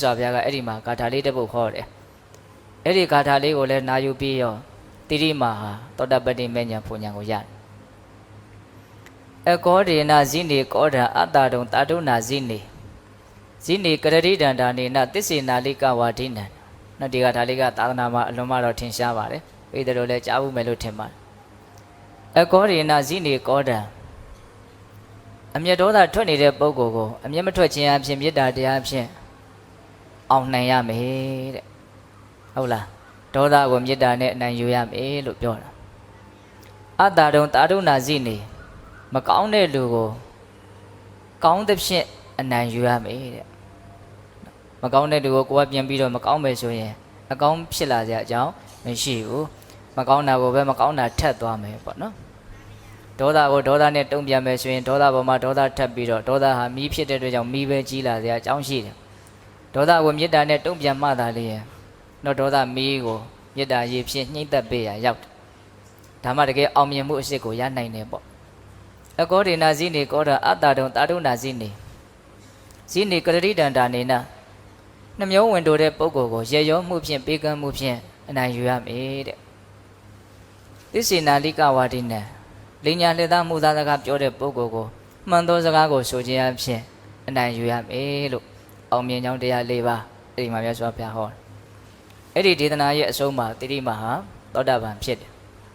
စွာဘုရားကအဲ့ဒီမှာဂါထာလေးတစ်ပုဒ်ခေါ်တယ်အဲ့ဒီဂါထာလေးကိုလည်းနာယူပြီးရောတိရိမာဟာသောတပတ္တိမေညာဖွညာကိုရတယ်အကောဒေနာဇိနေကောဓာအတ္တတုံတာတုနာဇိနေဇိနေကရတိတန္တာနေနသစ္စေနာလိကဝါဒိနံနော်ဒီဂါထာလေးကသာသနာမှာအလွန်မှတော့ထင်ရှားပါတယ်ပိဿတို့လည်းကြားဘူးမယ်လို့ထင်ပါတယ်အကောဒေနာဇိနေကောဓာအမျက်ဒေါသထွက်နေတဲ့ပုဂ္ဂိုလ်ကိုအမျက်မထွက်ခြင်းအဖြစ်မေတ္တာတရားဖြင့်အောင်နိုင်ရမယ်တဲ့ဟုတ်လားဒေါသကိုမေတ္တာနဲ့အနိုင်ယူရမယ်လို့ပြောတာအတ္တတုံတာတုနာဇိနေမကောင်းတဲ့လူကိုကောင်းသဖြင့်အနိုင်ယူရမယ်တဲ့မကောင်းတဲ့လူကိုကိုယ်ကပြန်ပြီးတော့မကောင်းမယ်ဆိုရင်အကောင်းဖြစ်လာကြအကြောင်းမရှိဘူးမကောင်းတာကိုပဲမကောင်းတာထပ်သွားမယ်ပေါ့နော်ဒေါသကိုဒေါသနဲ့တုံ့ပြန်မယ်ဆိုရင်ဒေါသပေါ်မှာဒေါသထပ်ပြီးတော့ဒေါသဟာမီးဖြစ်တဲ့အတွက်ကြောင့်မီးပဲကြီးလာကြအကြောင်းရှိတယ်ဒေါသကိုမေတ္တာနဲ့တုံ့ပြန်မှသာလေတော့ဒေါသမီးကိုမေတ္တာရည်ဖြင့်နှိမ့်သက်ပေးရရောက်တယ်ဒါမှတကယ်အောင်မြင်မှုအစစ်ကိုရနိုင်တယ်ပေါ့အကောဒေနာဇိနေကောဓာအတ္တတုံတာတုနာဇိနေဇိနေကရတိတန္တာနေနနှမျိုးဝင်တိုတဲ့ပုဂ္ဂိုလ်ကိုရေရောမှုဖြင့်ပေးကမ်းမှုဖြင့်အနိုင်ယူရမယ်တဲ့သစ္စေနာလိကဝါဒိနံလိညာလက်သားမှုသားစကားပြောတဲ့ပုဂ္ဂိုလ်ကိုမှန်သောစကားကိုဆိုခြင်းအဖြစ်အနိုင်ယူရမယ်လို့အောင်မြင်ကြောင်းတရား၄ပါးအဲ့ဒီမှာမြတ်စွာဘုရားဟောအဲ့ဒီဒေသနာရဲ့အဆုံးမှာတိရိမာဟာသောတာပန်ဖြစ်တယ်